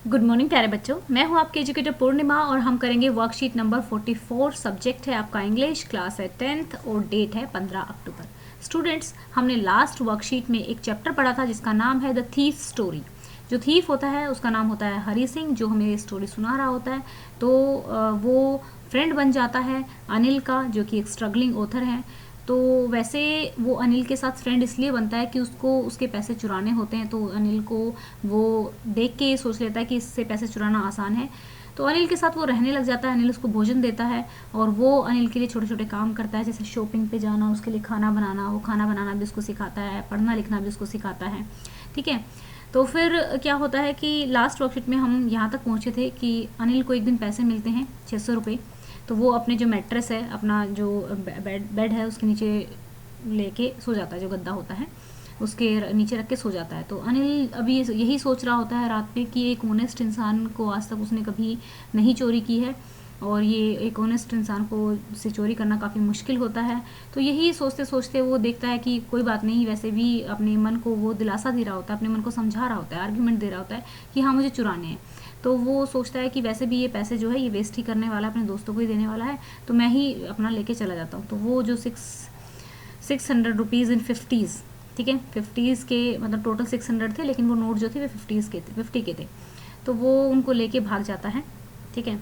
Good morning प्यारे बच्चों, मैं हूं आपके एजुकेटर पूर्णिमा और हम करेंगे वर्कशीट नंबर 44। सब्जेक्ट है आपका इंग्लिश, क्लास है 10th और डेट है 15 अक्टूबर। स्टूडेंट्स, हमने लास्ट वर्कशीट में एक चैप्टर पढ़ा था जिसका नाम है द थीफ स्टोरी। जो थीफ होता है उसका नाम होता है हरी सिंह, जो हमें स्टोरी सुना रहा होता है। तो वो फ्रेंड बन जाता है अनिल का, जो कि एक स्ट्रगलिंग ऑथर है। तो वैसे वो अनिल के साथ फ्रेंड इसलिए बनता है कि उसको उसके पैसे चुराने होते हैं। तो अनिल को वो देख के ये सोच लेता है कि इससे पैसे चुराना आसान है। तो अनिल के साथ वो रहने लग जाता है। अनिल उसको भोजन देता है और वो अनिल के लिए छोटे छोटे काम करता है, जैसे शॉपिंग पे जाना, उसके लिए खाना बनाना। वो खाना बनाना भी उसको सिखाता है, पढ़ना लिखना भी उसको सिखाता है। ठीक है। तो फिर क्या होता है कि लास्ट वर्कशीट में हम यहाँ तक पहुँचे थे कि अनिल को एक दिन पैसे मिलते हैं 600 रुपये। तो वो अपने जो मैट्रेस है, अपना जो बेड है, उसके नीचे लेके सो जाता है। जो गद्दा होता है उसके नीचे रख के सो जाता है। तो अनिल अभी यही सोच रहा होता है रात में कि एक ऑनेस्ट इंसान को आज तक उसने कभी नहीं चोरी की है और ये एक ऑनेस्ट इंसान को से चोरी करना काफ़ी मुश्किल होता है। तो यही सोचते सोचते वो देखता है कि कोई बात नहीं, वैसे भी अपने मन को वो दिलासा दे रहा होता है, अपने मन को समझा रहा होता है, आर्ग्यूमेंट दे रहा होता है कि हाँ मुझे चुराने हैं। तो वो सोचता है कि वैसे भी ये पैसे जो है ये वेस्ट ही करने वाला है, अपने दोस्तों को ही देने वाला है, तो मैं ही अपना लेके चला जाता हूँ। तो वो जो 600 रुपीज़ इन 50s, ठीक है, 50s के मतलब टोटल 600 थे, लेकिन वो नोट जो थे वो 50s के थे, 50 के थे। तो वो उनको लेके भाग जाता है। ठीक है।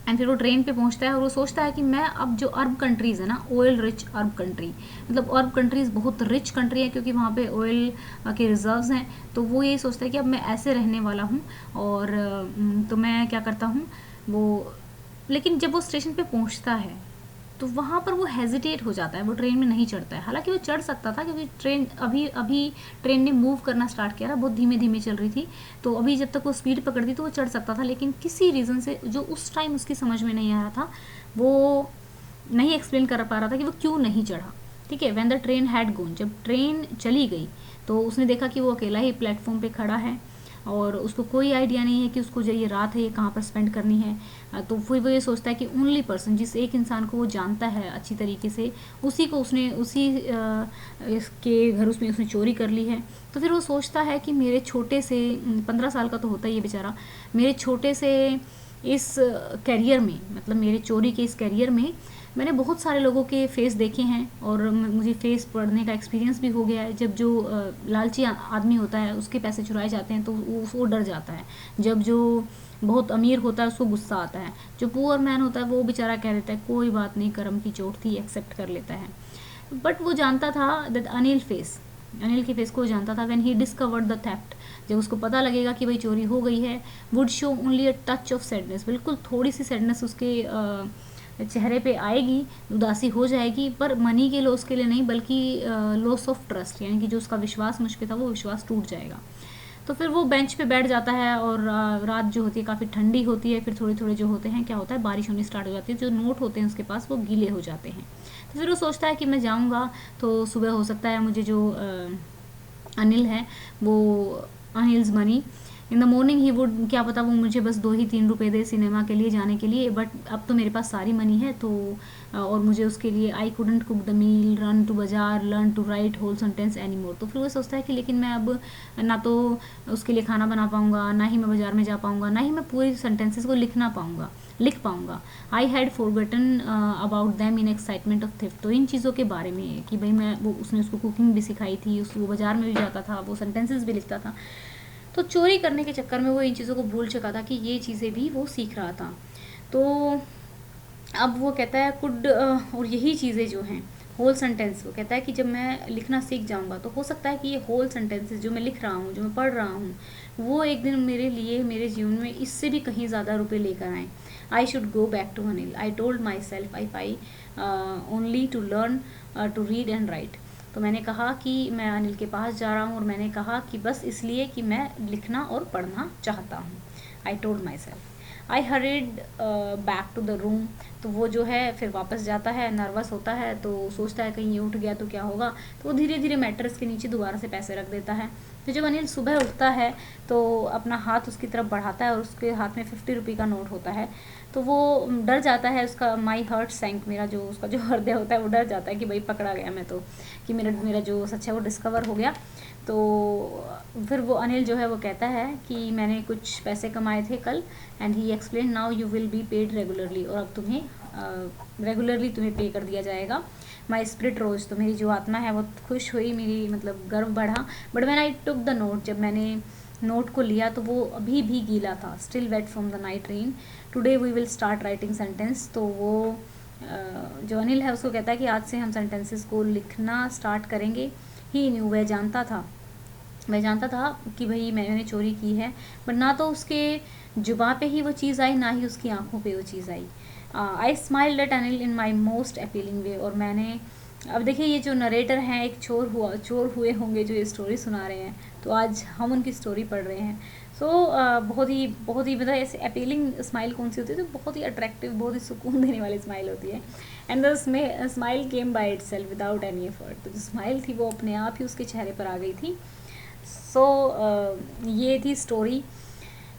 एंड फिर वो ट्रेन पे पहुंचता है और वो सोचता है कि मैं अब जो अरब कंट्रीज़ है ना, ऑयल रिच अरब कंट्री, मतलब अरब कंट्रीज़ बहुत रिच कंट्री है क्योंकि वहाँ पे ऑयल के रिजर्व्स हैं। तो वो ये सोचता है कि अब मैं ऐसे रहने वाला हूँ और तो मैं क्या करता हूँ वो। लेकिन जब वो स्टेशन पे पहुँचता है तो वहाँ पर वो हेजिटेट हो जाता है, वो ट्रेन में नहीं चढ़ता है। हालांकि वो चढ़ सकता था क्योंकि ट्रेन अभी अभी ट्रेन ने मूव करना स्टार्ट किया था, बहुत धीमे धीमे चल रही थी। तो अभी जब तक वो स्पीड पकड़ती तो वो चढ़ सकता था, लेकिन किसी रीज़न से जो उस टाइम उसकी समझ में नहीं आ रहा था, वो नहीं एक्सप्लेन कर पा रहा था कि वो क्यों नहीं चढ़ा। ठीक है। When the train had gone, जब ट्रेन चली गई तो उसने देखा कि वो अकेला ही प्लेटफॉर्म पे खड़ा है और उसको कोई आइडिया नहीं है कि उसको जो ये रात है ये कहाँ पर स्पेंड करनी है। तो फिर वो ये सोचता है कि ओनली पर्सन, जिस एक इंसान को वो जानता है अच्छी तरीके से, उसी को उसने उसी इसके घर उसमें उसने चोरी कर ली है। तो फिर वो सोचता है कि मेरे छोटे से 15 साल का तो होता ही है बेचारा, मेरे छोटे से इस करियर में, मतलब मेरे चोरी के इस करियर में मैंने बहुत सारे लोगों के फेस देखे हैं और मुझे फेस पढ़ने का एक्सपीरियंस भी हो गया है। जब जो लालची आदमी होता है उसके पैसे चुराए जाते हैं तो वो डर जाता है। जब जो बहुत अमीर होता है उसको गुस्सा आता है। जो पुअर मैन होता है वो बेचारा कह देता है कोई बात नहीं, कर्म की चोट थी, एक्सेप्ट कर लेता है। बट वो जानता था दैट अनिल के फेस को जानता था। When he discovered the theft, जब उसको पता लगेगा कि भाई चोरी हो गई है, would show only a touch of sadness, बिल्कुल थोड़ी सी सैडनेस उसके चेहरे पे आएगी, उदासी हो जाएगी, पर मनी के लॉस के लिए नहीं, बल्कि लॉस ऑफ ट्रस्ट, यानी कि जो उसका विश्वास मुझ पे था वो विश्वास टूट जाएगा। तो फिर वो बेंच पे बैठ जाता है और रात जो होती है काफ़ी ठंडी होती है। फिर थोड़े थोड़े जो होते हैं क्या होता है, बारिश होनी स्टार्ट हो जाती है, जो नोट होते हैं उसके पास वो गीले हो जाते हैं। तो फिर वो सोचता है कि मैं जाऊँगा तो सुबह हो सकता है मुझे जो अनिल है वो Anil's money in the morning he would, क्या पता वो मुझे बस 2 ही 3 रुपए दे सिनेमा के लिए जाने के लिए, बट अब तो मेरे पास सारी मनी है। तो और मुझे उसके लिए I couldn't cook the meal, run to बाजार, learn to write whole sentence any more. तो फिर वो सोचता है कि लेकिन मैं अब ना तो उसके लिए खाना बना पाऊंगा, ना ही मैं बाजार में जा पाऊंगा, ना ही मैं पूरी सेंटेंसेस को लिख पाऊंगा। I had forgotten about them in excitement of theft. तो इन चीज़ों के बारे में कि भाई मैं वो, उसने उसको कुकिंग भी सिखाई थी, उसको बाजार में भी जाता था, वो सेंटेंसेस भी लिखता था। तो चोरी करने के चक्कर में वो इन चीज़ों को भूल चुका था कि ये चीज़ें भी वो सीख रहा था। तो अब वो कहता है कुड, और यही चीज़ें जो हैं होल सेंटेंस, वो कहता है कि जब मैं लिखना सीख जाऊंगा तो हो सकता है कि ये होल सेंटेंसेस जो मैं लिख रहा हूँ, जो मैं पढ़ रहा हूँ, वो एक दिन मेरे लिए मेरे जीवन में इससे भी कहीं ज़्यादा रुपए लेकर आए। I should go back to Anil, I told myself I only to learn to read and write. तो मैंने कहा कि मैं अनिल के पास जा रहा हूँ और मैंने कहा कि बस इसलिए कि मैं लिखना और पढ़ना चाहता हूँ। I told myself. I hurried back to the room. तो वो जो है फिर वापस जाता है, नर्वस होता है, तो सोचता है कहीं ये उठ गया तो क्या होगा। तो वो धीरे धीरे मैट्रेस के नीचे दोबारा से पैसे रख देता है। तो जब अनिल सुबह उठता है तो अपना हाथ उसकी तरफ बढ़ाता है और उसके हाथ में 50 रुपये का नोट होता है, तो वो डर जाता है, उसका माई हार्ट सैंक, मेरा जो उसका जो हृदय होता है वो डर जाता है कि भाई पकड़ा गया मैं, तो कि मेरा जो सच है वो डिस्कवर हो गया। तो फिर वो अनिल जो है वो कहता है कि मैंने कुछ पैसे कमाए थे कल, and he explain now you will be paid regularly, और अब तुम्हें रेगुलरली तुम्हें पे कर दिया जाएगा। माई स्पिरिट रोज, तो मेरी जो आत्मा है वो खुश हुई, मेरी मतलब गर्व बढ़ा। But when I took the note, जब मैंने नोट को लिया तो वो अभी भी गीला था, still wet from the night rain. Today we will start writing sentence, तो वो जो अनिल है उसको कहता है कि आज से हम सेंटेंसेस को लिखना स्टार्ट करेंगे। ही न्यू, वह जानता था कि भाई मैंने चोरी की है, बट ना तो उसके जुबान पे ही वो चीज़ आई, ना ही उसकी आंखों पे वो चीज़ आई। I smiled at Anil in my most appealing way, और मैंने, अब देखिए ये जो नरेटर हैं एक चोर हुए होंगे जो ये स्टोरी सुना रहे हैं, तो आज हम उनकी स्टोरी पढ़ रहे हैं। सो बहुत ही मतलब ऐसे अपीलिंग स्माइल कौन सी होती है, तो बहुत ही अट्रैक्टिव, बहुत ही सुकून देने वाली स्माइल होती है। And the smile came by itself without any effort, तो जो स्माइल थी वो अपने आप ही उसके चेहरे पर आ गई थी। सो ये थी स्टोरी।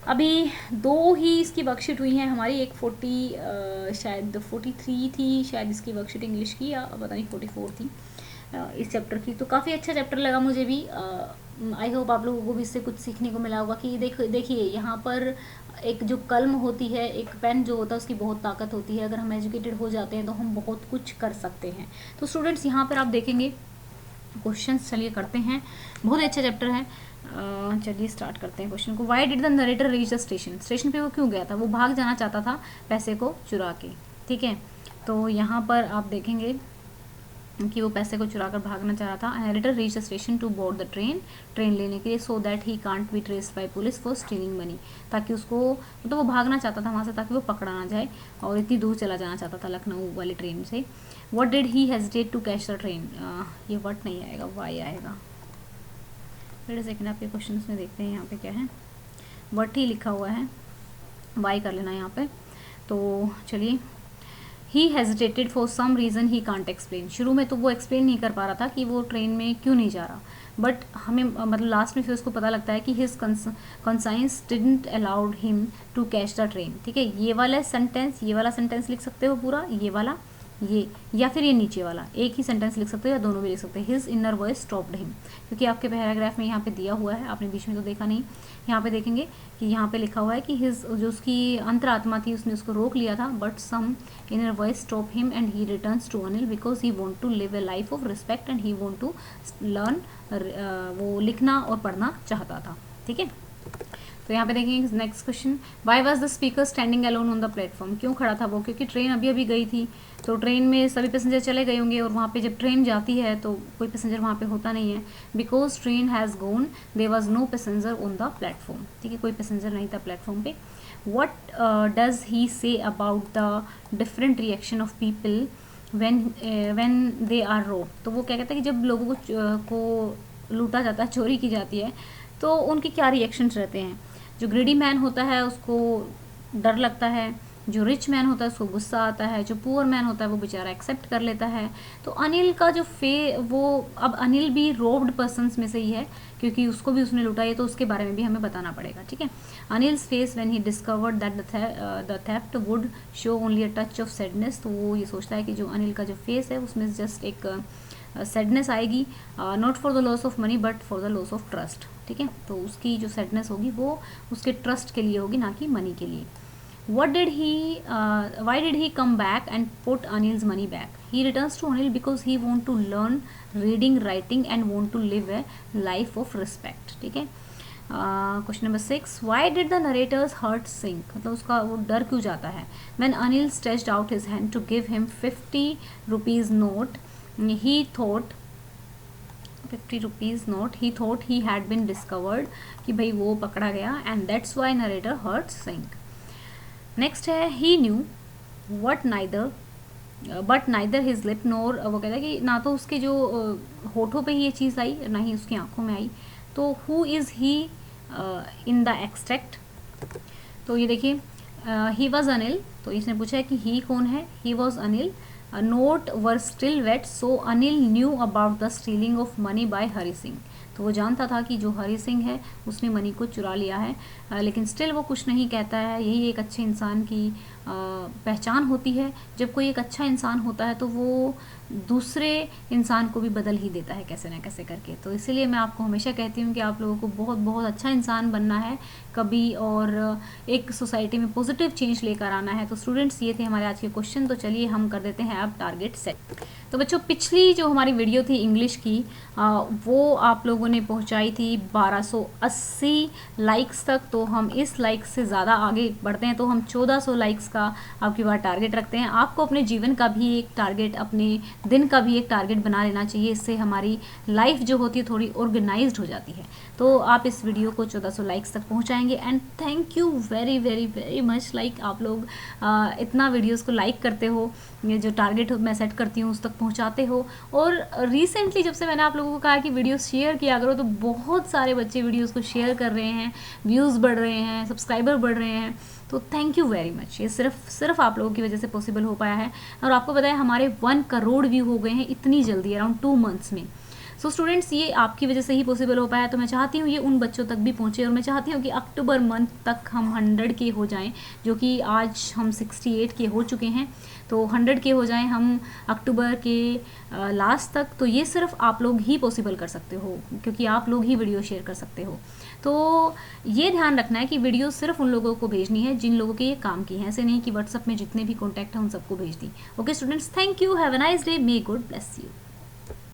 अभी 2 ही इसकी वर्कशीट हुई हैं हमारी, एक 40 शायद 43 थी शायद इसकी वर्कशीट इंग्लिश की, या पता नहीं 44 थी इस चैप्टर की। तो काफ़ी अच्छा चैप्टर लगा मुझे भी। आई होप आप लोगों को भी इससे कुछ सीखने को मिला होगा कि देखिए यहाँ पर एक जो कलम होती है, एक पेन जो होता है उसकी बहुत ताकत होती है। अगर हम एजुकेटेड हो जाते हैं तो हम बहुत कुछ कर सकते हैं। तो स्टूडेंट्स यहाँ पर आप देखेंगे क्वेश्चंस, चलिए करते हैं, बहुत ही अच्छा चैप्टर है। चलिए स्टार्ट करते हैं क्वेश्चन को। Why did the narrator reach the station, station पे वो क्यों गया था, वो भाग जाना चाहता था पैसे को चुरा के, ठीक है। तो यहाँ पर आप देखेंगे कि वो पैसे को चुरा कर भागना चाह रहा था। Narrator reach the station to board the train लेने के लिए, so that he can't be traced by police for stealing money, ताकि उसको, मतलब वो भागना चाहता था वहाँ से ताकि वो पकड़ा ना जाए, और इतनी दूर चला जाना चाहता था लखनऊ वाली ट्रेन से। What did he hesitate to catch the train, ये व्हाट नहीं आएगा, वाई आएगा। वेट सेकेंड, आपके क्वेश्चन में देखते हैं यहाँ पे क्या है। व्हाट ही लिखा हुआ है, वाई कर लेना यहाँ पे। तो चलिए, he hesitated for some reason he can't explain, शुरू में तो वो एक्सप्लेन नहीं कर पा रहा था कि वो ट्रेन में क्यों नहीं जा रहा, बट हमें मतलब लास्ट में फिर उसको पता लगता है कि his conscience didn't allowed him to catch the train, ठीक है। ये वाला सेंटेंस लिख सकते हो पूरा, ये वाला, ये, या फिर ये नीचे वाला, एक ही सेंटेंस लिख सकते हो या दोनों भी लिख सकते हैं। His inner voice stopped him, क्योंकि आपके पैराग्राफ में यहाँ पे दिया हुआ है, आपने बीच में तो देखा नहीं। यहाँ पे देखेंगे कि यहाँ पे लिखा हुआ है कि हिज, जो उसकी अंतरात्मा थी उसने उसको रोक लिया था, but some inner voice stop him and he returns to Anil because he want to live a life of respect and he want to learn, वो लिखना और पढ़ना चाहता था, ठीक है। तो यहाँ पे देखेंगे next question, why was the speaker standing alone on the platform, क्यों खड़ा था वो, क्योंकि ट्रेन अभी अभी गई थी, तो ट्रेन में सभी पैसेंजर चले गए होंगे, और वहाँ पे जब ट्रेन जाती है तो कोई पैसेंजर वहाँ पे होता नहीं है। Because train has gone there was no passenger on the platform, ठीक है, कोई पैसेंजर नहीं था प्लेटफॉर्म पे। What does he say about the different reaction of people when they are rob, तो वो क्या कहता है कि जब लोगों को लूटा जाता है, चोरी की जाती है, तो उनके क्या रिएक्शंस रहते हैं। जो ग्रेडी मैन होता है उसको डर लगता है, जो रिच मैन होता है उसको गुस्सा आता है, जो पुअर मैन होता है वो बेचारा एक्सेप्ट कर लेता है। तो अनिल का जो वो, अब अनिल भी रोब्ड पर्सन्स में से ही है, क्योंकि उसको भी उसने लुटाई, तो उसके बारे में भी हमें बताना पड़ेगा, ठीक है। Anil's face when he discovered that the theft would show only a touch of sadness, तो वो ये सोचता है कि जो अनिल का जो फेस है उसमें जस्ट एक सैडनेस आएगी, not for the loss of money but for the loss of trust, ठीक है। तो उसकी जो सैडनेस होगी वो उसके ट्रस्ट के लिए होगी, ना कि मनी के लिए। Why did he come back and put Anil's money back? He returns to Anil because he want to learn reading, writing and want to live a life of respect, ठीक है। Question number 6, why did the narrator's heart sink, मतलब उसका वो डर क्यों जाता है। When Anil stretched out his hand to give him 50 rupees note, he thought 50 rupees note, he thought he had been discovered, कि भाई वो पकड़ा गया, and that's why narrator heart sank. Next है, he knew what neither but neither his lip nor, वो कहता है कि ना तो उसके जो होठों पे ही ये चीज़ आई, ना ही उसकी आंखों में आई। तो who is he in the extract, तो ये देखिए, ही वॉज अनिल, तो इसने पूछा है कि ही कौन है, he was Anil. Note were still wet, so Anil knew about the stealing of money by Hari Singh, तो वो जानता था कि जो हरी सिंह है उसने मनी को चुरा लिया है, लेकिन स्टिल वो कुछ नहीं कहता है। यही एक अच्छे इंसान की पहचान होती है। जब कोई एक अच्छा इंसान होता है तो वो दूसरे इंसान को भी बदल ही देता है कैसे ना कैसे करके। तो इसीलिए मैं आपको हमेशा कहती हूँ कि आप लोगों को बहुत बहुत अच्छा इंसान बनना है कभी, और एक सोसाइटी में पॉजिटिव चेंज लेकर आना है। तो स्टूडेंट्स, ये थे हमारे आज के क्वेश्चन। तो चलिए हम कर देते हैं अब टारगेट सेट। तो बच्चों, पिछली जो हमारी वीडियो थी इंग्लिश की, वो आप लोगों ने पहुंचाई थी 1280 लाइक्स तक। तो हम इस लाइक्स से ज़्यादा आगे बढ़ते हैं, तो हम 1400 लाइक्स का आपकी बार टारगेट रखते हैं। आपको अपने जीवन का भी एक टारगेट, अपने दिन का भी एक टारगेट बना लेना चाहिए। इससे हमारी लाइफ जो होती है थोड़ी ऑर्गेनाइज्ड हो जाती है। तो आप इस वीडियो को 1400 लाइक्स तक पहुंचाएंगे। And thank you very very very much. आप लोग इतना वीडियोस को लाइक करते हो, ये जो टारगेट मैं सेट करती हूँ उस तक पहुँचाते हो। और रिसेंटली जब से मैंने आप लोगों को कहा कि वीडियोस शेयर किया करो, तो बहुत सारे बच्चे वीडियोस को शेयर कर रहे हैं, व्यूज़ बढ़ रहे हैं, सब्सक्राइबर बढ़ रहे हैं। तो थैंक यू वेरी मच। ये सिर्फ आप लोगों की वजह से पॉसिबल हो पाया है। और आपको पता है हमारे 1 करोड़ व्यू हो गए हैं इतनी जल्दी, अराउंड 2 मंथ्स में। सो स्टूडेंट्स, ये आपकी वजह से ही पॉसिबल हो पाया। तो मैं चाहती हूँ ये उन बच्चों तक भी पहुँचे, और मैं चाहती हूँ कि अक्टूबर मंथ तक हम 100 के हो जाएं, जो कि आज हम 68 के हो चुके हैं। तो 100 के हो जाएं हम अक्टूबर के लास्ट तक। तो ये सिर्फ आप लोग ही पॉसिबल कर सकते हो, क्योंकि आप लोग ही वीडियो शेयर कर सकते हो। तो ये ध्यान रखना है कि वीडियो सिर्फ उन लोगों को भेजनी है जिन लोगों के ये काम की है। ऐसे नहीं कि व्हाट्सएप में जितने भी कॉन्टैक्ट हैं उन सबको भेज दी। Okay students, thank you, have a nice day, may God bless you.